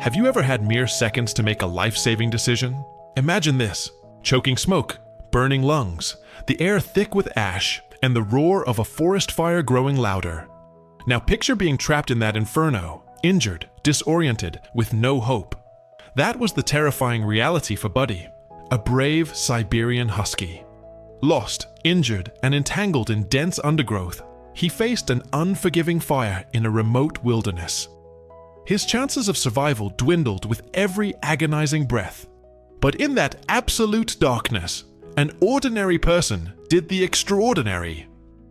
Have you ever had mere seconds to make a life-saving decision? Imagine this: choking smoke, burning lungs, the air thick with ash, and the roar of a forest fire growing louder. Now picture being trapped in that inferno, injured, disoriented, with no hope. That was the terrifying reality for Buddy, a brave Siberian husky. Lost, injured, and entangled in dense undergrowth, he faced an unforgiving fire in a remote wilderness. His chances of survival dwindled with every agonizing breath. But in that absolute darkness, an ordinary person did the extraordinary.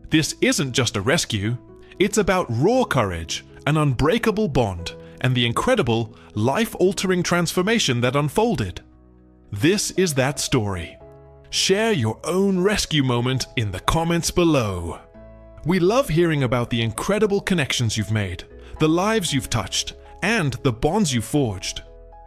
This isn't just a rescue, it's about raw courage, an unbreakable bond, and the incredible, life-altering transformation that unfolded. This is that story. Share your own rescue moment in the comments below. We love hearing about the incredible connections you've made, the lives you've touched, and the bonds you've forged.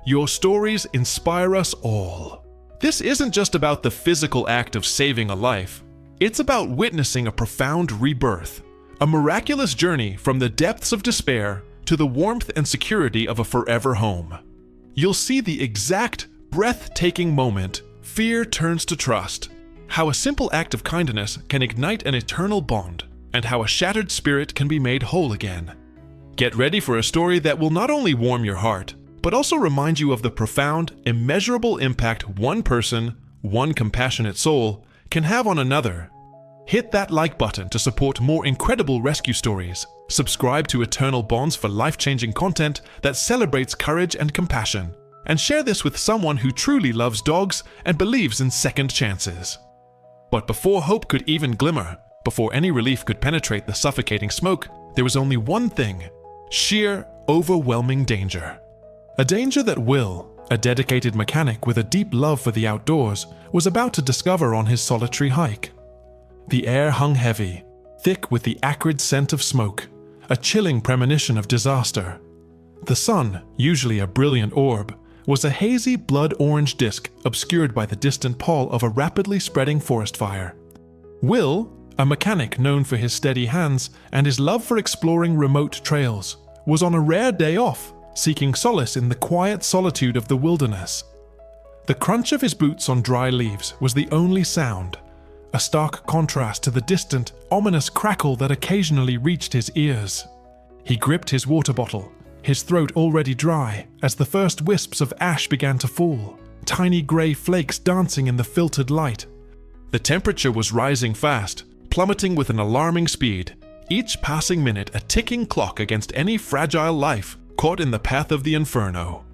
Your stories inspire us all. This isn't just about the physical act of saving a life. It's about witnessing a profound rebirth, a miraculous journey from the depths of despair to the warmth and security of a forever home. You'll see the exact, breathtaking moment fear turns to trust, how a simple act of kindness can ignite an eternal bond, and how a shattered spirit can be made whole again. Get ready for a story that will not only warm your heart, but also remind you of the profound, immeasurable impact one person, one compassionate soul, can have on another. Hit that like button to support more incredible rescue stories. Subscribe to Eternal Bonds for life-changing content that celebrates courage and compassion. And share this with someone who truly loves dogs and believes in second chances. But before hope could even glimmer, before any relief could penetrate the suffocating smoke, there was only one thing: sheer, overwhelming danger. A danger that Will, a dedicated mechanic with a deep love for the outdoors, was about to discover on his solitary hike. The air hung heavy, thick with the acrid scent of smoke, a chilling premonition of disaster. The sun, usually a brilliant orb, was a hazy blood-orange disk obscured by the distant pall of a rapidly spreading forest fire. Will, a mechanic known for his steady hands and his love for exploring remote trails, was on a rare day off, seeking solace in the quiet solitude of the wilderness. The crunch of his boots on dry leaves was the only sound, a stark contrast to the distant, ominous crackle that occasionally reached his ears. He gripped his water bottle, his throat already dry, as the first wisps of ash began to fall, tiny grey flakes dancing in the filtered light. The temperature was rising fast, plummeting with an alarming speed, each passing minute a ticking clock against any fragile life caught in the path of the inferno.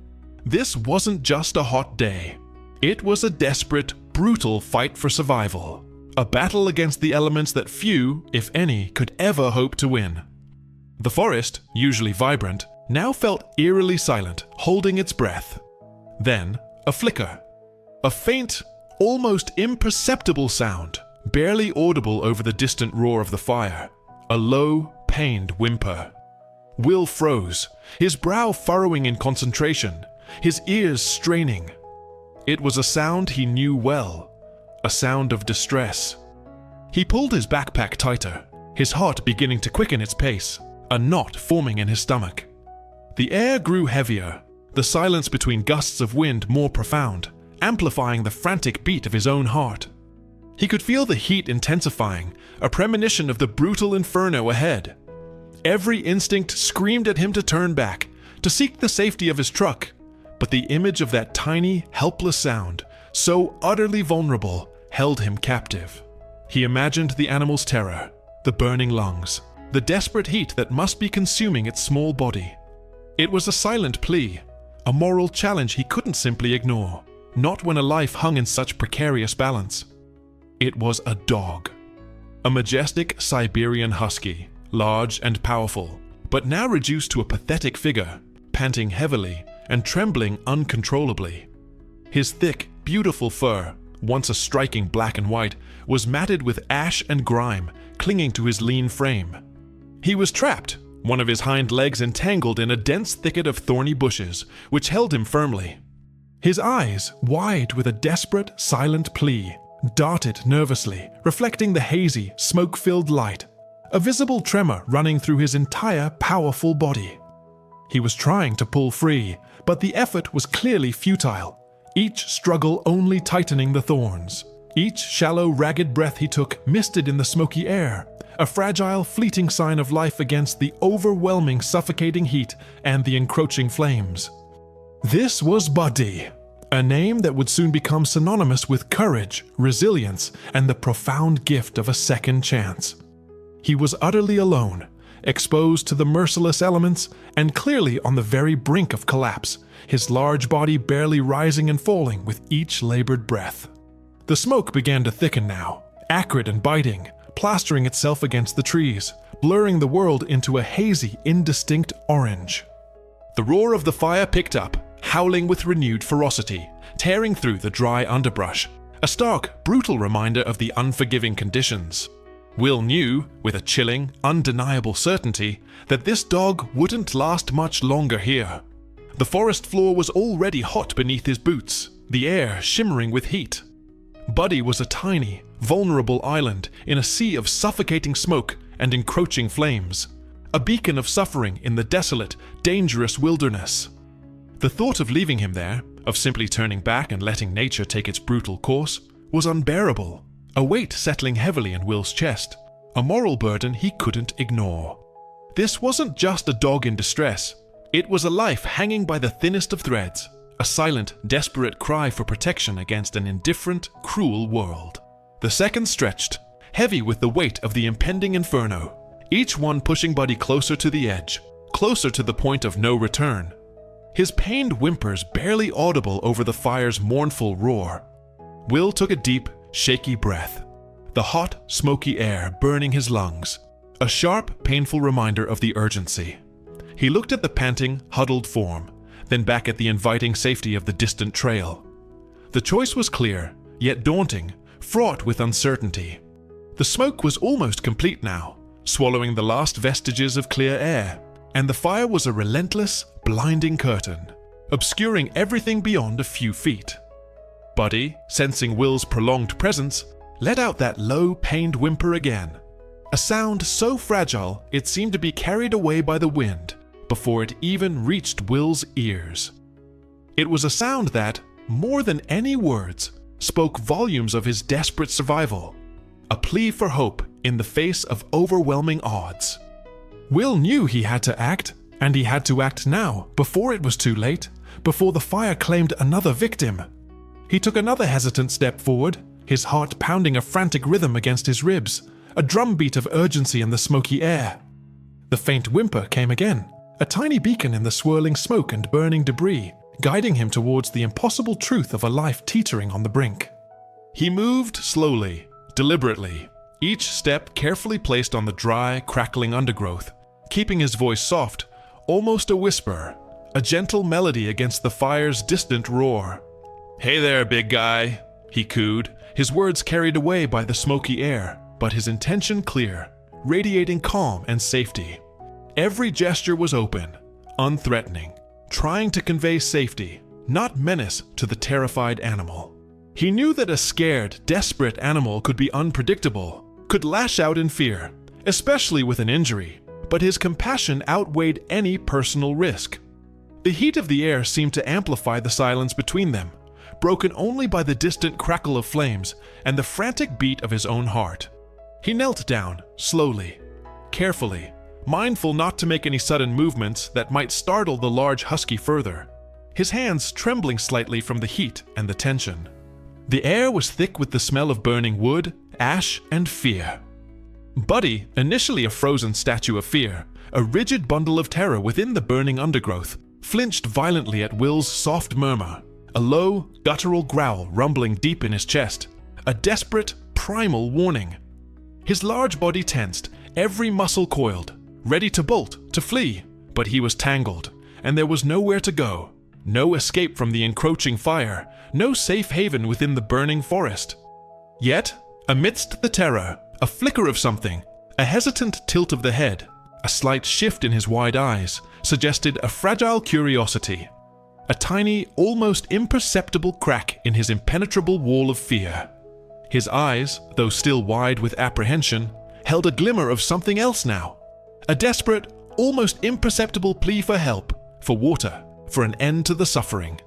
This wasn't just a hot day. It was a desperate, brutal fight for survival, a battle against the elements that few, if any, could ever hope to win. The forest, usually vibrant, now felt eerily silent, holding its breath. Then, a flicker. A faint, almost imperceptible sound, barely audible over the distant roar of the fire. A low, pained whimper. Will froze, his brow furrowing in concentration, his ears straining. It was a sound he knew well, a sound of distress. He pulled his backpack tighter, his heart beginning to quicken its pace, a knot forming in his stomach. The air grew heavier, the silence between gusts of wind more profound, amplifying the frantic beat of his own heart. He could feel the heat intensifying, a premonition of the brutal inferno ahead. Every instinct screamed at him to turn back, to seek the safety of his truck, but the image of that tiny, helpless sound, so utterly vulnerable, held him captive. He imagined the animal's terror, the burning lungs, the desperate heat that must be consuming its small body. It was a silent plea, a moral challenge he couldn't simply ignore, not when a life hung in such precarious balance. It was a dog. A majestic Siberian husky, large and powerful, but now reduced to a pathetic figure, panting heavily and trembling uncontrollably. His thick, beautiful fur, once a striking black and white, was matted with ash and grime, clinging to his lean frame. He was trapped, one of his hind legs entangled in a dense thicket of thorny bushes, which held him firmly. His eyes, wide with a desperate, silent plea, darted nervously, reflecting the hazy, smoke-filled light, a visible tremor running through his entire powerful body. He was trying to pull free, But the effort was clearly futile, each struggle only tightening the thorns. Each shallow, ragged breath he took misted in the smoky air, a fragile, fleeting sign of life against the overwhelming, suffocating heat and the encroaching flames. This was Buddy, a name that would soon become synonymous with courage, resilience, and the profound gift of a second chance. He was utterly alone, exposed to the merciless elements, and clearly on the very brink of collapse, his large body barely rising and falling with each labored breath. The smoke began to thicken now, acrid and biting, plastering itself against the trees, blurring the world into a hazy, indistinct orange. The roar of the fire picked up, howling with renewed ferocity, tearing through the dry underbrush, a stark, brutal reminder of the unforgiving conditions. Will knew, with a chilling, undeniable certainty, that this dog wouldn't last much longer here. The forest floor was already hot beneath his boots, the air shimmering with heat. Buddy was a tiny, vulnerable island in a sea of suffocating smoke and encroaching flames, a beacon of suffering in the desolate, dangerous wilderness. The thought of leaving him there, of simply turning back and letting nature take its brutal course, was unbearable, a weight settling heavily in Will's chest, a moral burden he couldn't ignore. This wasn't just a dog in distress, it was a life hanging by the thinnest of threads, a silent, desperate cry for protection against an indifferent, cruel world. The seconds stretched, heavy with the weight of the impending inferno, each one pushing Buddy closer to the edge, closer to the point of no return. His pained whimpers barely audible over the fire's mournful roar. Will took a deep, shaky breath, the hot, smoky air burning his lungs, a sharp, painful reminder of the urgency. He looked at the panting, huddled form, then back at the inviting safety of the distant trail. The choice was clear, yet daunting, fraught with uncertainty. The smoke was almost complete now, swallowing the last vestiges of clear air, and the fire was a relentless, blinding curtain, obscuring everything beyond a few feet. Buddy, sensing Will's prolonged presence, let out that low, pained whimper again, a sound so fragile it seemed to be carried away by the wind before it even reached Will's ears. It was a sound that, more than any words, spoke volumes of his desperate survival, a plea for hope in the face of overwhelming odds. Will knew he had to act, and he had to act now, before it was too late, before the fire claimed another victim. He took another hesitant step forward, his heart pounding a frantic rhythm against his ribs, a drumbeat of urgency in the smoky air. The faint whimper came again, a tiny beacon in the swirling smoke and burning debris, guiding him towards the impossible truth of a life teetering on the brink. He moved slowly, deliberately, each step carefully placed on the dry, crackling undergrowth, keeping his voice soft, almost a whisper, a gentle melody against the fire's distant roar. "Hey there, big guy," he cooed, his words carried away by the smoky air, but his intention clear, radiating calm and safety. Every gesture was open, unthreatening, trying to convey safety, not menace to the terrified animal. He knew that a scared, desperate animal could be unpredictable, could lash out in fear, especially with an injury, but his compassion outweighed any personal risk. The heat of the air seemed to amplify the silence between them, broken only by the distant crackle of flames and the frantic beat of his own heart. He knelt down, slowly, carefully, mindful not to make any sudden movements that might startle the large husky further, his hands trembling slightly from the heat and the tension. The air was thick with the smell of burning wood, ash, and fear. Buddy, initially a frozen statue of fear, a rigid bundle of terror within the burning undergrowth, flinched violently at Will's soft murmur, a low, guttural growl rumbling deep in his chest, a desperate, primal warning. His large body tensed, every muscle coiled, ready to bolt, to flee, but he was tangled, and there was nowhere to go, no escape from the encroaching fire, no safe haven within the burning forest. Yet, amidst the terror, a flicker of something, a hesitant tilt of the head, a slight shift in his wide eyes, suggested a fragile curiosity, a tiny, almost imperceptible crack in his impenetrable wall of fear. His eyes, though still wide with apprehension, held a glimmer of something else now, a desperate, almost imperceptible plea for help, for water, for an end to the suffering.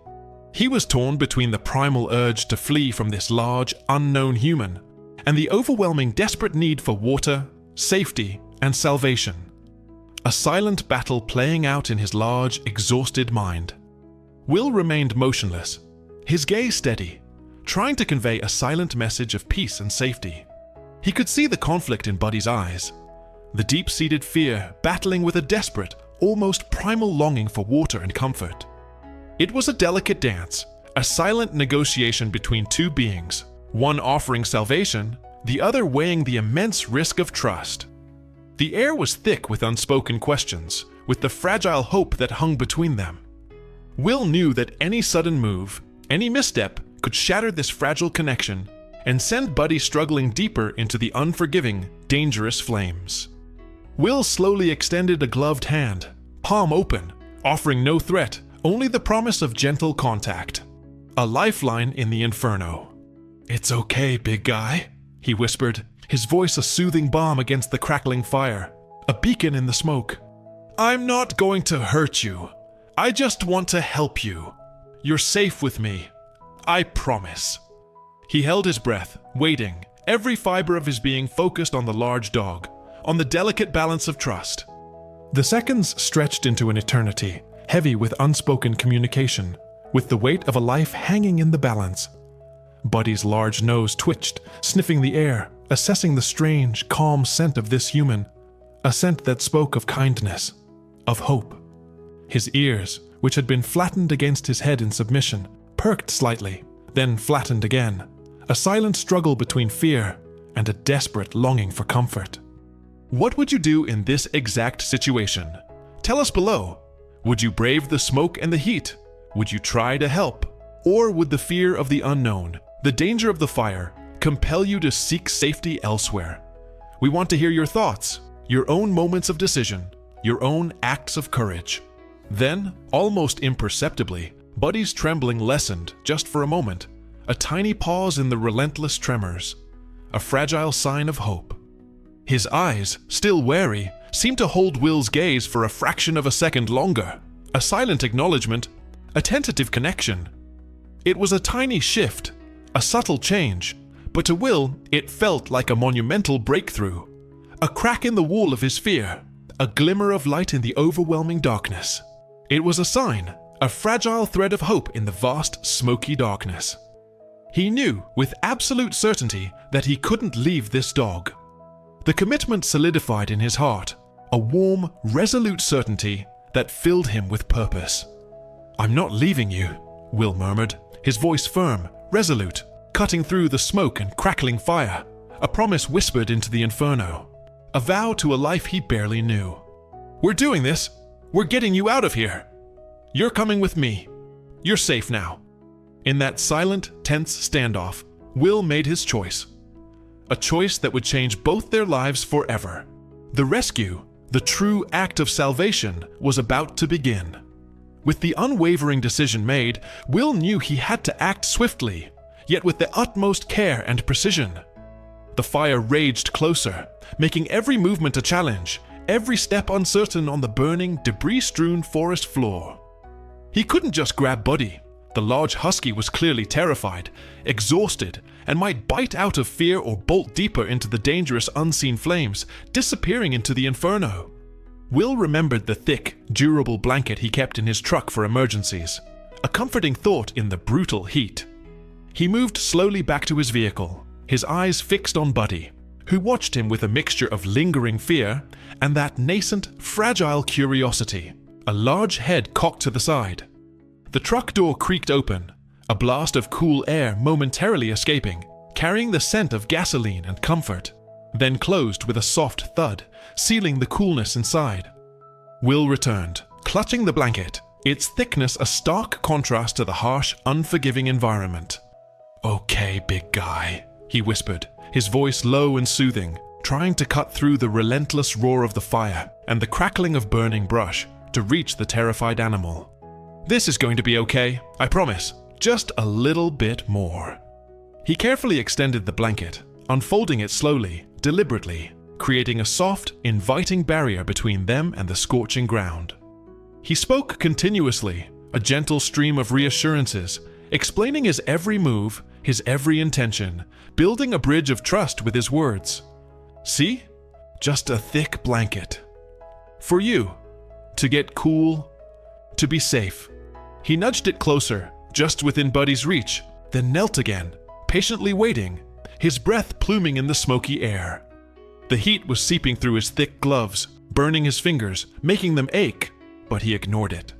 He was torn between the primal urge to flee from this large, unknown human and the overwhelming desperate need for water, safety, and salvation. A silent battle playing out in his large, exhausted mind. Will remained motionless, his gaze steady, trying to convey a silent message of peace and safety. He could see the conflict in Buddy's eyes, the deep-seated fear battling with a desperate, almost primal longing for water and comfort. It was a delicate dance, a silent negotiation between two beings, one offering salvation, the other weighing the immense risk of trust. The air was thick with unspoken questions, with the fragile hope that hung between them. Will knew that any sudden move, any misstep, could shatter this fragile connection and send Buddy struggling deeper into the unforgiving, dangerous flames. Will slowly extended a gloved hand, palm open, offering no threat, only the promise of gentle contact. A lifeline in the inferno. "It's okay, big guy," he whispered, his voice a soothing balm against the crackling fire, a beacon in the smoke. "I'm not going to hurt you. I just want to help you. You're safe with me. I promise." He held his breath, waiting, every fiber of his being focused on the large dog, on the delicate balance of trust. The seconds stretched into an eternity, heavy with unspoken communication, with the weight of a life hanging in the balance. Buddy's large nose twitched, sniffing the air, assessing the strange, calm scent of this human, a scent that spoke of kindness, of hope. His ears, which had been flattened against his head in submission, perked slightly, then flattened again, a silent struggle between fear and a desperate longing for comfort. What would you do in this exact situation? Tell us below. Would you brave the smoke and the heat? Would you try to help? Or would the fear of the unknown, the danger of the fire, compel you to seek safety elsewhere? We want to hear your thoughts, your own moments of decision, your own acts of courage. Then, almost imperceptibly, Buddy's trembling lessened just for a moment, a tiny pause in the relentless tremors, a fragile sign of hope. His eyes, still wary, seemed to hold Will's gaze for a fraction of a second longer, a silent acknowledgement, a tentative connection. It was a tiny shift, a subtle change, but to Will it felt like a monumental breakthrough, a crack in the wall of his fear, a glimmer of light in the overwhelming darkness. It was a sign, a fragile thread of hope in the vast, smoky darkness. He knew with absolute certainty that he couldn't leave this dog. The commitment solidified in his heart, a warm, resolute certainty that filled him with purpose. "I'm not leaving you," Will murmured, his voice firm, resolute, cutting through the smoke and crackling fire, a promise whispered into the inferno, a vow to a life he barely knew. "We're doing this. We're getting you out of here. You're coming with me. You're safe now." In that silent, tense standoff, Will made his choice. A choice that would change both their lives forever. The rescue, the true act of salvation, was about to begin. With the unwavering decision made, Will knew he had to act swiftly, yet with the utmost care and precision. The fire raged closer, making every movement a challenge, every step uncertain on the burning, debris-strewn forest floor. He couldn't just grab Buddy. The large husky was clearly terrified, exhausted, and might bite out of fear or bolt deeper into the dangerous unseen flames, disappearing into the inferno. Will remembered the thick, durable blanket he kept in his truck for emergencies, a comforting thought in the brutal heat. He moved slowly back to his vehicle, his eyes fixed on Buddy, who watched him with a mixture of lingering fear and that nascent, fragile curiosity, a large head cocked to the side. The truck door creaked open, a blast of cool air momentarily escaping, carrying the scent of gasoline and comfort, then closed with a soft thud, sealing the coolness inside. Will returned, clutching the blanket, its thickness a stark contrast to the harsh, unforgiving environment. "Okay, big guy," he whispered, his voice low and soothing, trying to cut through the relentless roar of the fire and the crackling of burning brush to reach the terrified animal. "This is going to be okay, I promise. Just a little bit more." He carefully extended the blanket, unfolding it slowly, deliberately, creating a soft, inviting barrier between them and the scorching ground. He spoke continuously, a gentle stream of reassurances, explaining his every move, his every intention, building a bridge of trust with his words. See? Just a thick blanket. For you, to get cool, to be safe. He nudged it closer, just within Buddy's reach, then knelt again, patiently waiting, his breath pluming in the smoky air. The heat was seeping through his thick gloves, burning his fingers, making them ache, but he ignored it.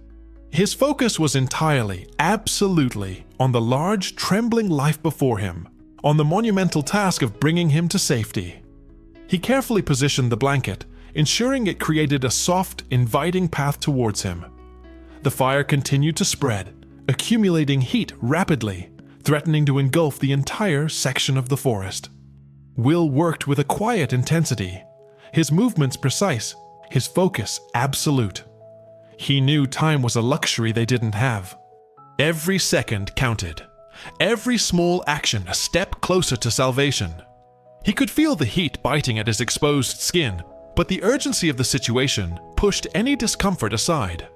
His focus was entirely, absolutely, on the large, trembling life before him, on the monumental task of bringing him to safety. He carefully positioned the blanket, ensuring it created a soft, inviting path towards him. The fire continued to spread, accumulating heat rapidly, threatening to engulf the entire section of the forest. Will worked with a quiet intensity, his movements precise, his focus absolute. He knew time was a luxury they didn't have. Every second counted. Every small action a step closer to salvation. He could feel the heat biting at his exposed skin, but the urgency of the situation pushed any discomfort aside.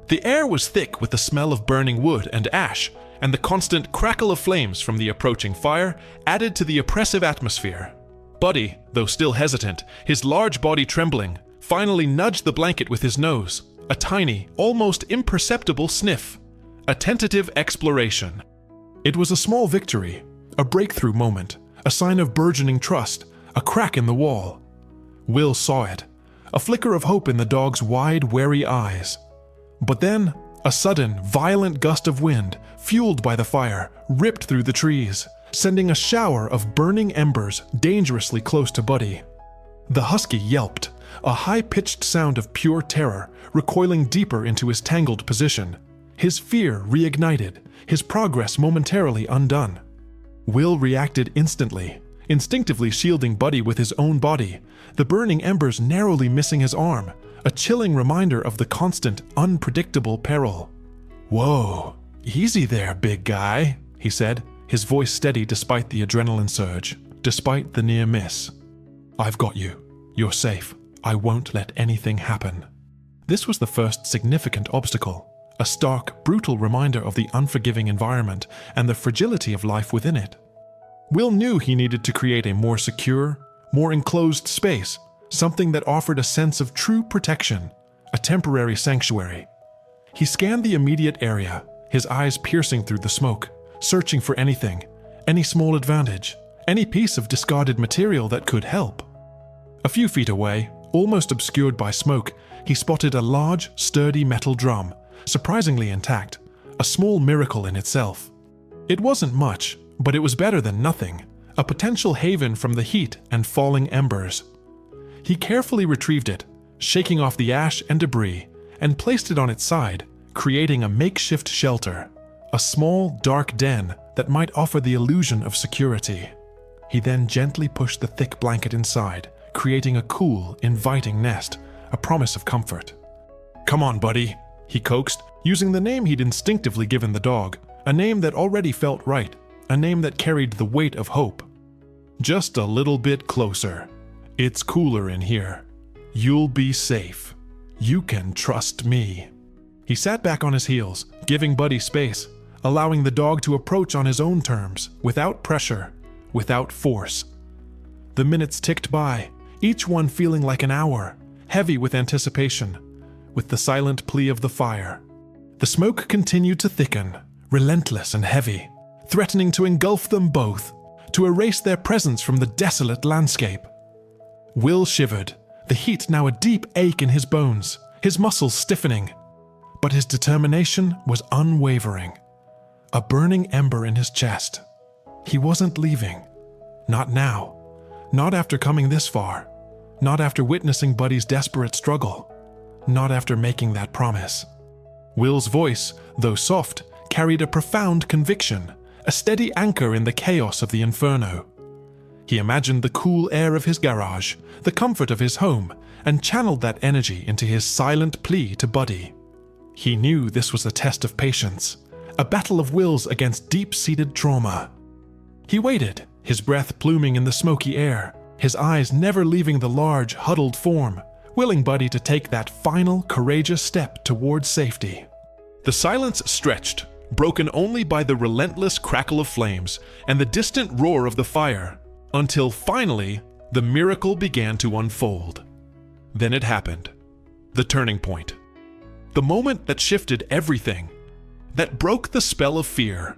The air was thick with the smell of burning wood and ash, and the constant crackle of flames from the approaching fire added to the oppressive atmosphere. Buddy, though still hesitant, his large body trembling, finally nudged the blanket with his nose, a tiny, almost imperceptible sniff, a tentative exploration. It was a small victory, a breakthrough moment, a sign of burgeoning trust, a crack in the wall. Will saw it, a flicker of hope in the dog's wide, wary eyes. But then, a sudden, violent gust of wind, fueled by the fire, ripped through the trees, sending a shower of burning embers dangerously close to Buddy. The husky yelped, a high-pitched sound of pure terror, recoiling deeper into his tangled position. His fear reignited, his progress momentarily undone. Will reacted instantly, instinctively shielding Buddy with his own body, the burning embers narrowly missing his arm, a chilling reminder of the constant, unpredictable peril. "Whoa, easy there, big guy," he said, his voice steady despite the adrenaline surge, despite the near miss. "I've got you. You're safe. I won't let anything happen." This was the first significant obstacle, a stark, brutal reminder of the unforgiving environment and the fragility of life within it. Will knew he needed to create a more secure, more enclosed space, something that offered a sense of true protection, a temporary sanctuary. He scanned the immediate area, his eyes piercing through the smoke, searching for anything, any small advantage, any piece of discarded material that could help. A few feet away, almost obscured by smoke, he spotted a large, sturdy metal drum, surprisingly intact, a small miracle in itself. It wasn't much, but it was better than nothing, a potential haven from the heat and falling embers. He carefully retrieved it, shaking off the ash and debris, and placed it on its side, creating a makeshift shelter, a small, dark den that might offer the illusion of security. He then gently pushed the thick blanket inside, creating a cool, inviting nest, a promise of comfort. "Come on, buddy," he coaxed, using the name he'd instinctively given the dog, a name that already felt right, a name that carried the weight of hope. "Just a little bit closer. It's cooler in here. You'll be safe. You can trust me." He sat back on his heels, giving Buddy space, allowing the dog to approach on his own terms, without pressure, without force. The minutes ticked by, each one feeling like an hour, heavy with anticipation, with the silent plea of the fire. The smoke continued to thicken, relentless and heavy, threatening to engulf them both, to erase their presence from the desolate landscape. Will shivered, the heat now a deep ache in his bones, his muscles stiffening. But his determination was unwavering. A burning ember in his chest. He wasn't leaving. Not now. Not after coming this far. Not after witnessing Buddy's desperate struggle. Not after making that promise. Will's voice, though soft, carried a profound conviction, a steady anchor in the chaos of the inferno. He imagined the cool air of his garage, the comfort of his home, and channeled that energy into his silent plea to Buddy. He knew this was a test of patience, a battle of wills against deep-seated trauma. He waited, his breath pluming in the smoky air, his eyes never leaving the large, huddled form, willing Buddy to take that final, courageous step towards safety. The silence stretched, broken only by the relentless crackle of flames and the distant roar of the fire, until finally, the miracle began to unfold. Then it happened. The turning point. The moment that shifted everything. That broke the spell of fear.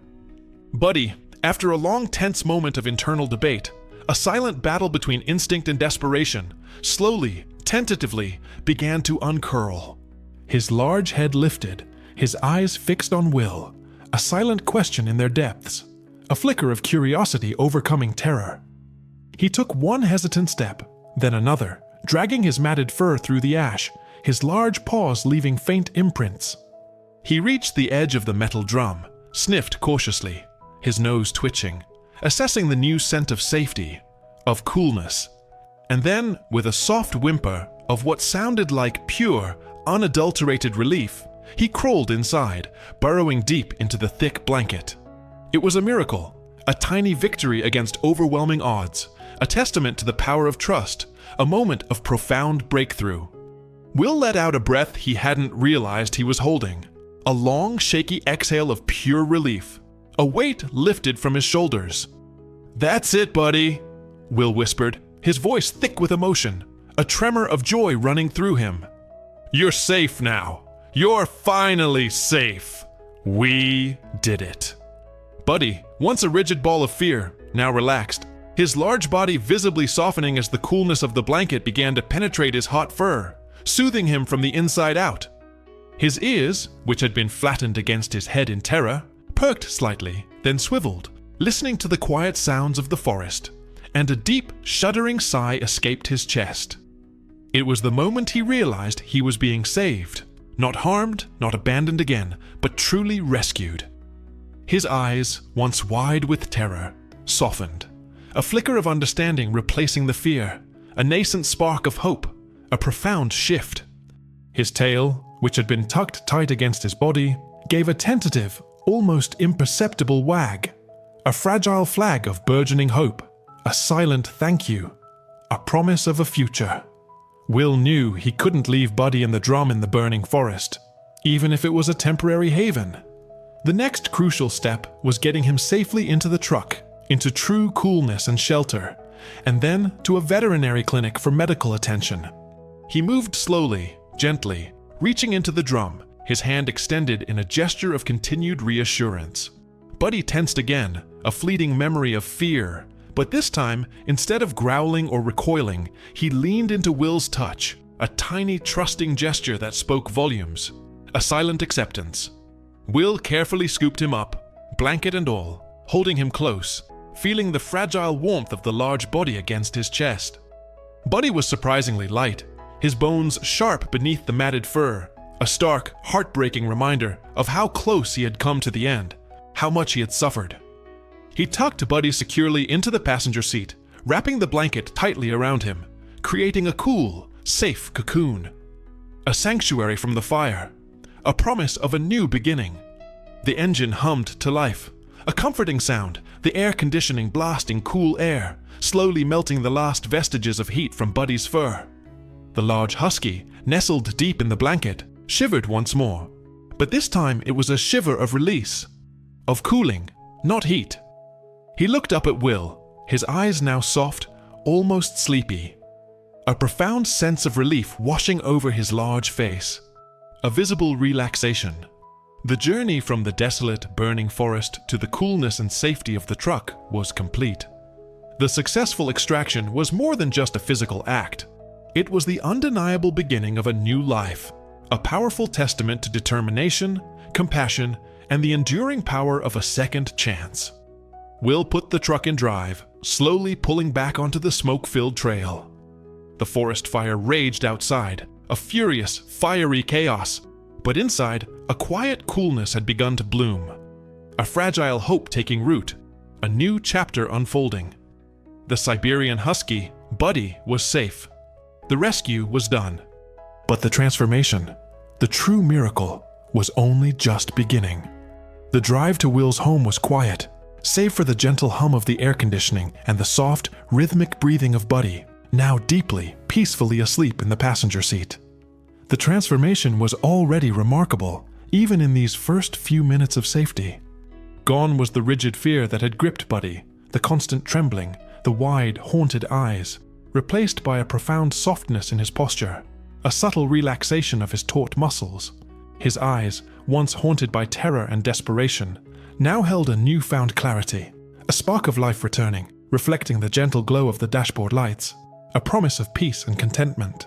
Buddy, after a long tense moment of internal debate, a silent battle between instinct and desperation, slowly, tentatively, began to uncurl. His large head lifted, his eyes fixed on Will, a silent question in their depths, a flicker of curiosity overcoming terror. He took one hesitant step, then another, dragging his matted fur through the ash, his large paws leaving faint imprints. He reached the edge of the metal drum, sniffed cautiously, his nose twitching, assessing the new scent of safety, of coolness, and then, with a soft whimper of what sounded like pure, unadulterated relief, he crawled inside, burrowing deep into the thick blanket. It was a miracle, a tiny victory against overwhelming odds, a testament to the power of trust, a moment of profound breakthrough. Will let out a breath he hadn't realized he was holding, a long, shaky exhale of pure relief, a weight lifted from his shoulders. "That's it, buddy," Will whispered, his voice thick with emotion, a tremor of joy running through him. "You're safe now. You're finally safe. We did it." Buddy, once a rigid ball of fear, now relaxed, his large body visibly softening as the coolness of the blanket began to penetrate his hot fur, soothing him from the inside out. His ears, which had been flattened against his head in terror, perked slightly, then swiveled, listening to the quiet sounds of the forest, and a deep, shuddering sigh escaped his chest. It was the moment he realized he was being saved, not harmed, not abandoned again, but truly rescued. His eyes, once wide with terror, softened, a flicker of understanding replacing the fear, a nascent spark of hope, a profound shift. His tail, which had been tucked tight against his body, gave a tentative, almost imperceptible wag, a fragile flag of burgeoning hope, a silent thank you, a promise of a future. Will knew he couldn't leave Buddy and the drum in the burning forest, even if it was a temporary haven. The next crucial step was getting him safely into the truck, into true coolness and shelter, and then to a veterinary clinic for medical attention. He moved slowly, gently, reaching into the drum, his hand extended in a gesture of continued reassurance. Buddy tensed again, a fleeting memory of fear, but this time, instead of growling or recoiling, he leaned into Will's touch, a tiny, trusting gesture that spoke volumes, a silent acceptance. Will carefully scooped him up, blanket and all, holding him close, feeling the fragile warmth of the large body against his chest. Buddy was surprisingly light, his bones sharp beneath the matted fur, a stark, heartbreaking reminder of how close he had come to the end, how much he had suffered. He tucked Buddy securely into the passenger seat, wrapping the blanket tightly around him, creating a cool, safe cocoon. A sanctuary from the fire, a promise of a new beginning. The engine hummed to life, a comforting sound, the air conditioning blasting cool air, slowly melting the last vestiges of heat from Buddy's fur. The large husky, nestled deep in the blanket, shivered once more, but this time it was a shiver of release, of cooling, not heat. He looked up at Will, his eyes now soft, almost sleepy. A profound sense of relief washing over his large face. A visible relaxation. The journey from the desolate, burning forest to the coolness and safety of the truck was complete. The successful extraction was more than just a physical act. It was the undeniable beginning of a new life, a powerful testament to determination, compassion, and the enduring power of a second chance. Will put the truck in drive, slowly pulling back onto the smoke-filled trail. The forest fire raged outside, a furious, fiery chaos, but inside, a quiet coolness had begun to bloom. A fragile hope taking root, a new chapter unfolding. The Siberian husky, Buddy, was safe. The rescue was done. But the transformation, the true miracle, was only just beginning. The drive to Will's home was quiet, save for the gentle hum of the air conditioning and the soft, rhythmic breathing of Buddy, now deeply, peacefully asleep in the passenger seat. The transformation was already remarkable, even in these first few minutes of safety. Gone was the rigid fear that had gripped Buddy, the constant trembling, the wide, haunted eyes, replaced by a profound softness in his posture, a subtle relaxation of his taut muscles. His eyes, once haunted by terror and desperation, now held a newfound clarity, a spark of life returning, reflecting the gentle glow of the dashboard lights, a promise of peace and contentment.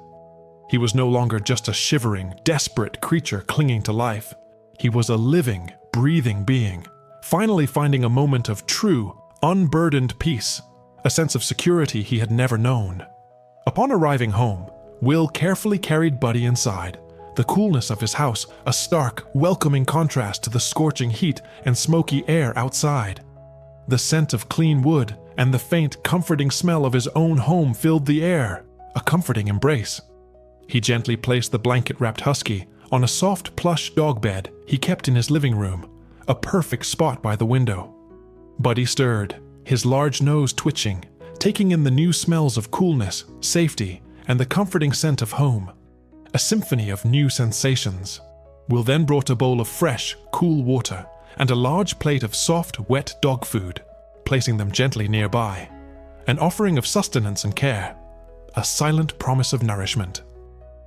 He was no longer just a shivering, desperate creature clinging to life. He was a living, breathing being, finally finding a moment of true, unburdened peace, a sense of security he had never known. Upon arriving home, Will carefully carried Buddy inside, the coolness of his house a stark, welcoming contrast to the scorching heat and smoky air outside. The scent of clean wood and the faint, comforting smell of his own home filled the air, a comforting embrace. He gently placed the blanket-wrapped husky on a soft plush dog bed he kept in his living room, a perfect spot by the window. Buddy stirred, his large nose twitching, taking in the new smells of coolness, safety, and the comforting scent of home. A symphony of new sensations. Will then brought a bowl of fresh, cool water and a large plate of soft, wet dog food, placing them gently nearby. An offering of sustenance and care. A silent promise of nourishment.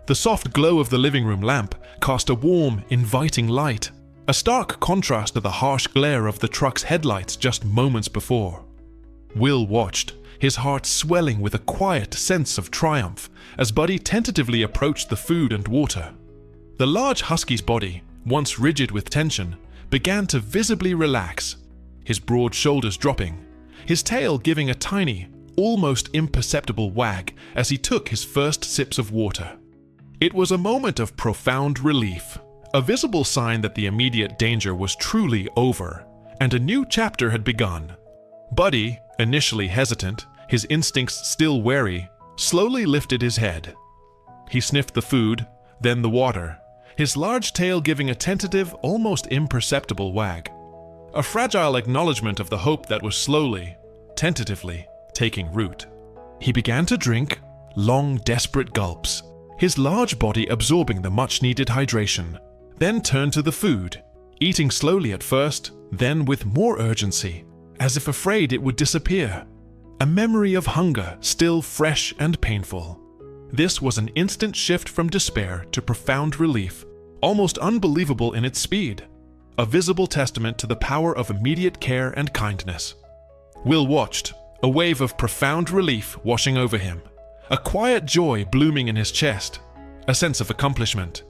The soft glow of the living room lamp cast a warm, inviting light, a stark contrast to the harsh glare of the truck's headlights just moments before. Will watched, his heart swelling with a quiet sense of triumph as Buddy tentatively approached the food and water. The large husky's body, once rigid with tension, began to visibly relax, his broad shoulders dropping, his tail giving a tiny, almost imperceptible wag as he took his first sips of water. It was a moment of profound relief, a visible sign that the immediate danger was truly over, and a new chapter had begun. Buddy, initially hesitant, his instincts still wary, slowly lifted his head. He sniffed the food, then the water, his large tail giving a tentative, almost imperceptible wag. A fragile acknowledgement of the hope that was slowly, tentatively, taking root. He began to drink, long, desperate gulps, his large body absorbing the much-needed hydration, then turned to the food, eating slowly at first, then with more urgency, as if afraid it would disappear. A memory of hunger still fresh and painful. This was an instant shift from despair to profound relief, almost unbelievable in its speed, a visible testament to the power of immediate care and kindness. Will watched, a wave of profound relief washing over him, a quiet joy blooming in his chest, a sense of accomplishment.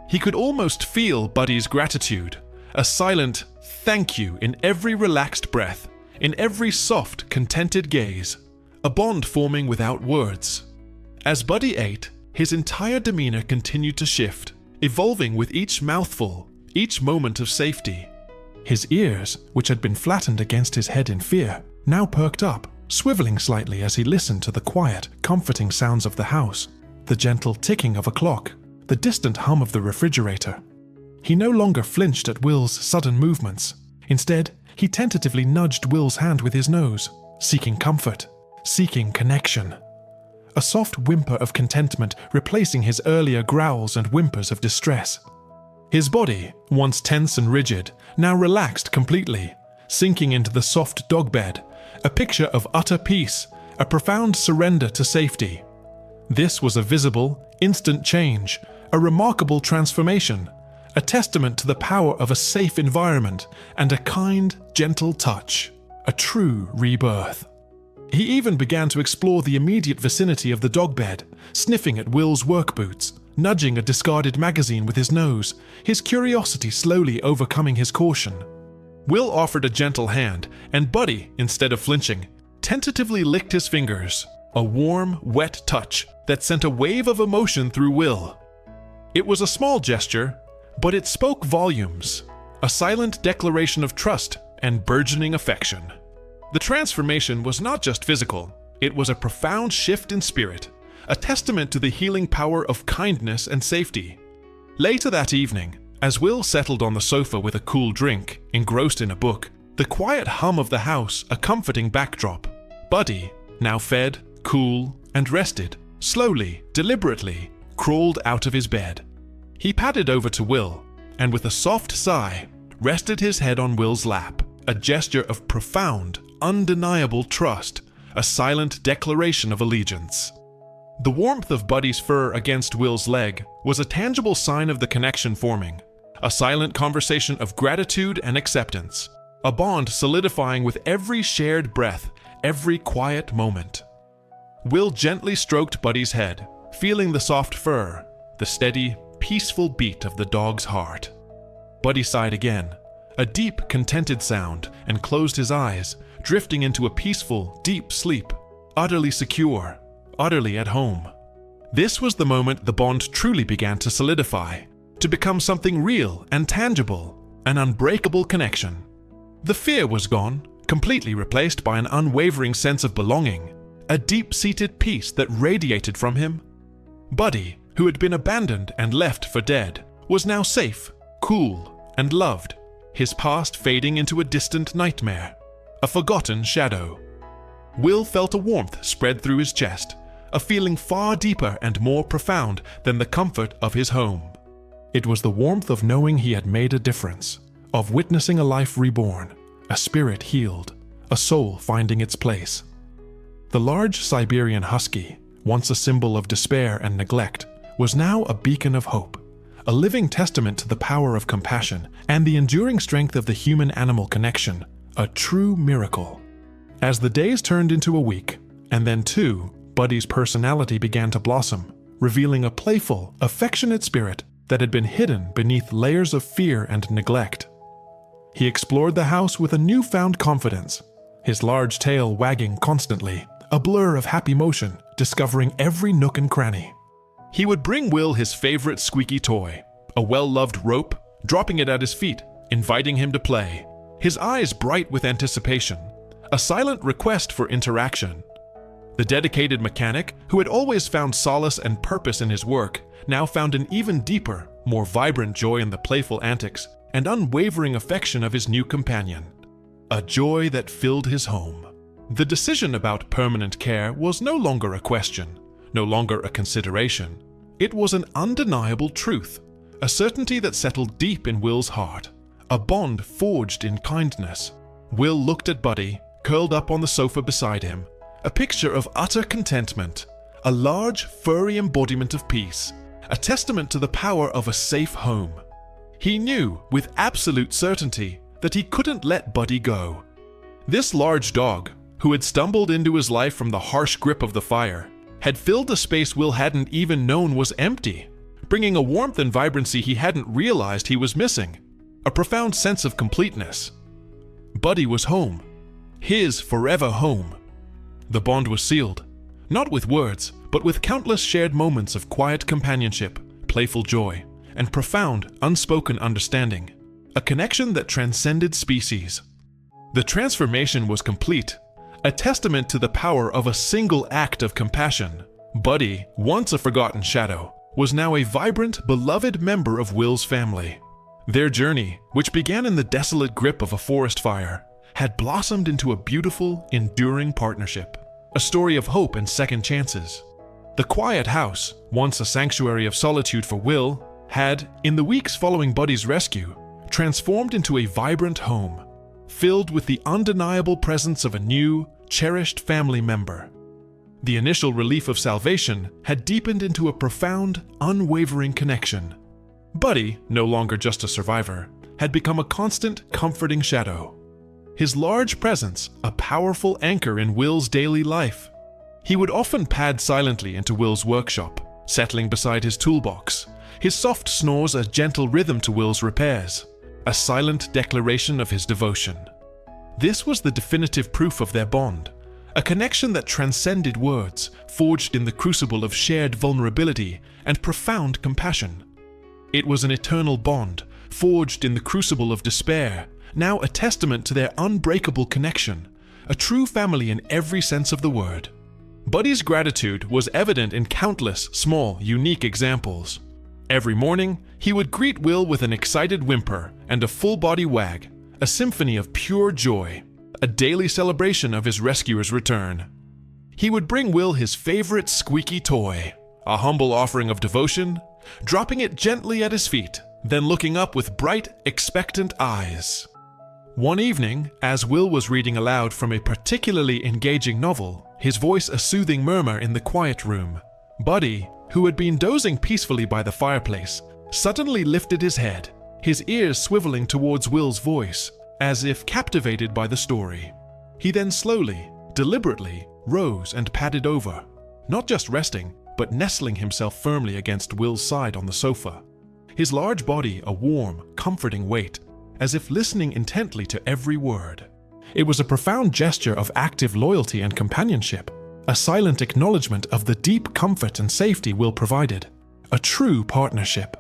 He could almost feel Buddy's gratitude, a silent thank you in every relaxed breath, in every soft, contented gaze, a bond forming without words. As Buddy ate, his entire demeanor continued to shift, evolving with each mouthful, each moment of safety. His ears, which had been flattened against his head in fear, now perked up, swiveling slightly as he listened to the quiet, comforting sounds of the house, the gentle ticking of a clock, the distant hum of the refrigerator. He no longer flinched at Will's sudden movements. Instead, he tentatively nudged Will's hand with his nose, seeking comfort, seeking connection. A soft whimper of contentment replacing his earlier growls and whimpers of distress. His body, once tense and rigid, now relaxed completely, sinking into the soft dog bed, a picture of utter peace, a profound surrender to safety. This was a visible, instant change, a remarkable transformation, a testament to the power of a safe environment and a kind, gentle touch, a true rebirth. He even began to explore the immediate vicinity of the dog bed, sniffing at Will's work boots, nudging a discarded magazine with his nose, his curiosity slowly overcoming his caution. Will offered a gentle hand, and Buddy, instead of flinching, tentatively licked his fingers, a warm, wet touch that sent a wave of emotion through Will. It was a small gesture, but it spoke volumes, a silent declaration of trust and burgeoning affection. The transformation was not just physical, it was a profound shift in spirit, a testament to the healing power of kindness and safety. Later that evening, as Will settled on the sofa with a cool drink, engrossed in a book, the quiet hum of the house a comforting backdrop, Buddy, now fed, cool, and rested, slowly, deliberately, crawled out of his bed. He padded over to Will, and with a soft sigh, rested his head on Will's lap, a gesture of profound, undeniable trust, a silent declaration of allegiance. The warmth of Buddy's fur against Will's leg was a tangible sign of the connection forming, a silent conversation of gratitude and acceptance, a bond solidifying with every shared breath, every quiet moment. Will gently stroked Buddy's head, feeling the soft fur, the steady, peaceful beat of the dog's heart. Buddy sighed again, a deep, contented sound, and closed his eyes, drifting into a peaceful, deep sleep, utterly secure, utterly at home. This was the moment the bond truly began to solidify, to become something real and tangible, an unbreakable connection. The fear was gone, completely replaced by an unwavering sense of belonging, a deep-seated peace that radiated from him. Buddy, who had been abandoned and left for dead, was now safe, cool, and loved, his past fading into a distant nightmare, a forgotten shadow. Will felt a warmth spread through his chest, a feeling far deeper and more profound than the comfort of his home. It was the warmth of knowing he had made a difference, of witnessing a life reborn, a spirit healed, a soul finding its place. The large Siberian husky, once a symbol of despair and neglect, was now a beacon of hope, a living testament to the power of compassion and the enduring strength of the human-animal connection, a true miracle. As the days turned into a week, and then two, Buddy's personality began to blossom, revealing a playful, affectionate spirit that had been hidden beneath layers of fear and neglect. He explored the house with a newfound confidence, his large tail wagging constantly, a blur of happy motion, discovering every nook and cranny. He would bring Will his favorite squeaky toy, a well-loved rope, dropping it at his feet, inviting him to play, his eyes bright with anticipation, a silent request for interaction. The dedicated mechanic, who had always found solace and purpose in his work, now found an even deeper, more vibrant joy in the playful antics and unwavering affection of his new companion, a joy that filled his home. The decision about permanent care was no longer a question, no longer a consideration. It was an undeniable truth, a certainty that settled deep in Will's heart, a bond forged in kindness. Will looked at Buddy, curled up on the sofa beside him, a picture of utter contentment, a large, furry embodiment of peace, a testament to the power of a safe home. He knew, with absolute certainty, that he couldn't let Buddy go. This large dog, who had stumbled into his life from the harsh grip of the fire, had filled a space Will hadn't even known was empty, bringing a warmth and vibrancy he hadn't realized he was missing, a profound sense of completeness. Buddy was home, his forever home. The bond was sealed, not with words, but with countless shared moments of quiet companionship, playful joy, and profound, unspoken understanding, a connection that transcended species. The transformation was complete, a testament to the power of a single act of compassion. Buddy, once a forgotten shadow, was now a vibrant, beloved member of Will's family. Their journey, which began in the desolate grip of a forest fire, had blossomed into a beautiful, enduring partnership, a story of hope and second chances. The quiet house, once a sanctuary of solitude for Will, had, in the weeks following Buddy's rescue, transformed into a vibrant home, filled with the undeniable presence of a new, cherished family member. The initial relief of salvation had deepened into a profound, unwavering connection. Buddy, no longer just a survivor, had become a constant, comforting shadow. His large presence, a powerful anchor in Will's daily life. He would often pad silently into Will's workshop, settling beside his toolbox, his soft snores a gentle rhythm to Will's repairs, a silent declaration of his devotion. This was the definitive proof of their bond, a connection that transcended words, forged in the crucible of shared vulnerability and profound compassion. It was an eternal bond, forged in the crucible of despair, now a testament to their unbreakable connection, a true family in every sense of the word. Buddy's gratitude was evident in countless, small, unique examples. Every morning, he would greet Will with an excited whimper and a full-body wag, a symphony of pure joy, a daily celebration of his rescuer's return. He would bring Will his favorite squeaky toy, a humble offering of devotion, dropping it gently at his feet, then looking up with bright, expectant eyes. One evening, as Will was reading aloud from a particularly engaging novel, his voice a soothing murmur in the quiet room, Buddy, who had been dozing peacefully by the fireplace, suddenly lifted his head, his ears swiveling towards Will's voice, as if captivated by the story. He then slowly, deliberately, rose and padded over, not just resting, but nestling himself firmly against Will's side on the sofa, his large body a warm, comforting weight, as if listening intently to every word. It was a profound gesture of active loyalty and companionship, a silent acknowledgement of the deep comfort and safety Will provided, a true partnership.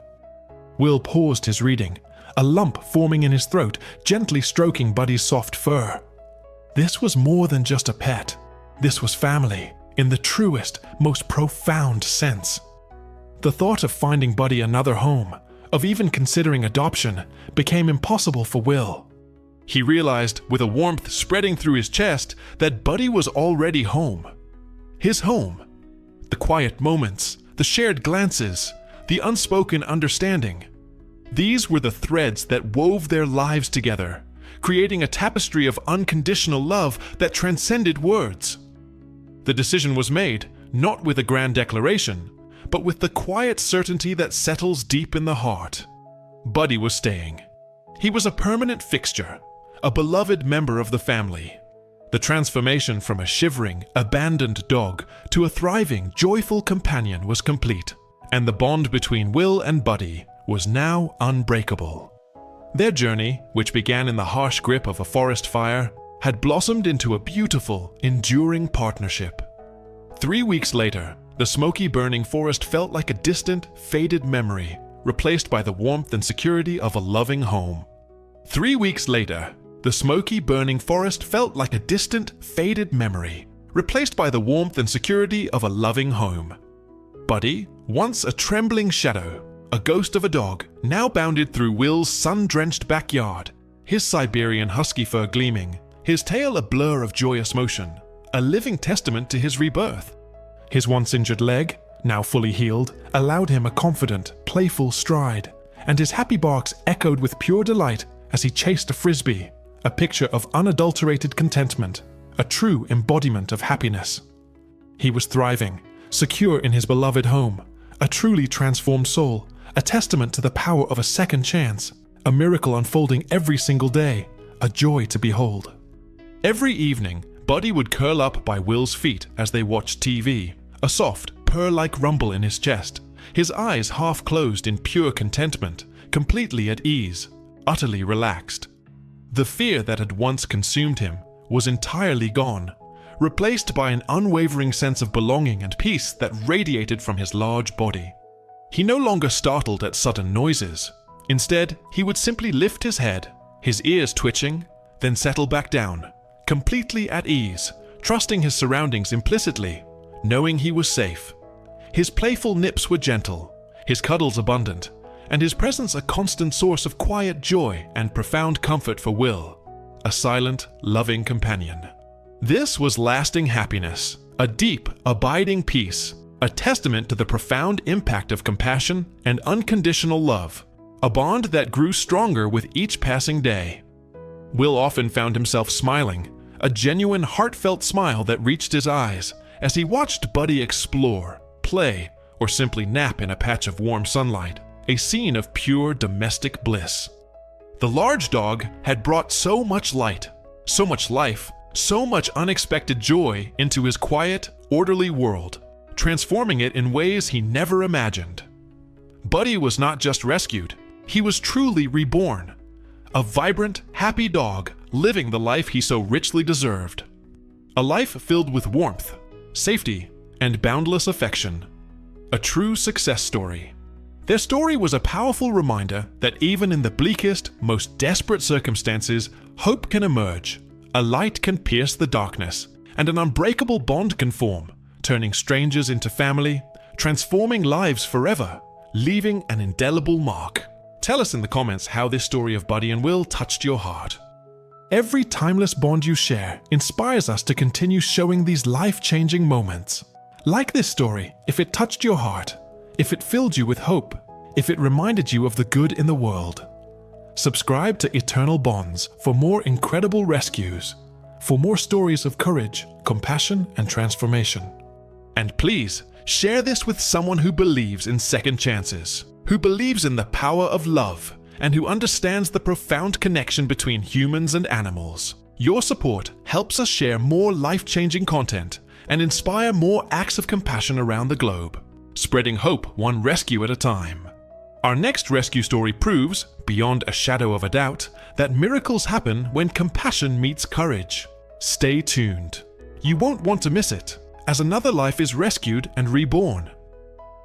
Will paused his reading, a lump forming in his throat, gently stroking Buddy's soft fur. This was more than just a pet. This was family, in the truest, most profound sense. The thought of finding Buddy another home, of even considering adoption, became impossible for Will. He realized, with a warmth spreading through his chest, that Buddy was already home. His home. The quiet moments, the shared glances, the unspoken understanding. These were the threads that wove their lives together, creating a tapestry of unconditional love that transcended words. The decision was made, not with a grand declaration, but with the quiet certainty that settles deep in the heart. Buddy was staying. He was a permanent fixture, a beloved member of the family. The transformation from a shivering, abandoned dog to a thriving, joyful companion was complete, and the bond between Will and Buddy was now unbreakable. Their journey, which began in the harsh grip of a forest fire, had blossomed into a beautiful, enduring partnership. 3 weeks later, the smoky burning forest felt like a distant, faded memory, replaced by the warmth and security of a loving home. 3 weeks later, the smoky burning forest felt like a distant, faded memory, replaced by the warmth and security of a loving home. Buddy, once a trembling shadow, a ghost of a dog, now bounded through Will's sun-drenched backyard, his Siberian husky fur gleaming, his tail a blur of joyous motion, a living testament to his rebirth. His once injured leg, now fully healed, allowed him a confident, playful stride, and his happy barks echoed with pure delight as he chased a frisbee, a picture of unadulterated contentment, a true embodiment of happiness. He was thriving, secure in his beloved home, a truly transformed soul, a testament to the power of a second chance, a miracle unfolding every single day, a joy to behold. Every evening, Buddy would curl up by Will's feet as they watched TV, a soft, purr-like rumble in his chest, his eyes half closed in pure contentment, completely at ease, utterly relaxed. The fear that had once consumed him was entirely gone, replaced by an unwavering sense of belonging and peace that radiated from his large body. He no longer startled at sudden noises. Instead, he would simply lift his head, his ears twitching, then settle back down, completely at ease, trusting his surroundings implicitly, knowing he was safe. His playful nips were gentle, his cuddles abundant, and his presence a constant source of quiet joy and profound comfort for Will, a silent, loving companion. This was lasting happiness, a deep, abiding peace, a testament to the profound impact of compassion and unconditional love, a bond that grew stronger with each passing day. Will often found himself smiling, a genuine, heartfelt smile that reached his eyes as he watched Buddy explore, play, or simply nap in a patch of warm sunlight, a scene of pure domestic bliss. The large dog had brought so much light, so much life, so much unexpected joy into his quiet, orderly world, transforming it in ways he never imagined. Buddy was not just rescued, he was truly reborn, a vibrant, happy dog living the life he so richly deserved. A life filled with warmth, safety, and boundless affection. A true success story. Their story was a powerful reminder that even in the bleakest, most desperate circumstances, hope can emerge, a light can pierce the darkness, and an unbreakable bond can form, turning strangers into family, transforming lives forever, leaving an indelible mark. Tell us in the comments how this story of Buddy and Will touched your heart. Every timeless bond you share inspires us to continue showing these life-changing moments. Like this story, if it touched your heart, if it filled you with hope, if it reminded you of the good in the world. Subscribe to Eternal Bonds for more incredible rescues, for more stories of courage, compassion, and transformation. And please, share this with someone who believes in second chances, who believes in the power of love, and who understands the profound connection between humans and animals. Your support helps us share more life-changing content and inspire more acts of compassion around the globe, spreading hope one rescue at a time. Our next rescue story proves, beyond a shadow of a doubt, that miracles happen when compassion meets courage. Stay tuned. You won't want to miss it, as another life is rescued and reborn.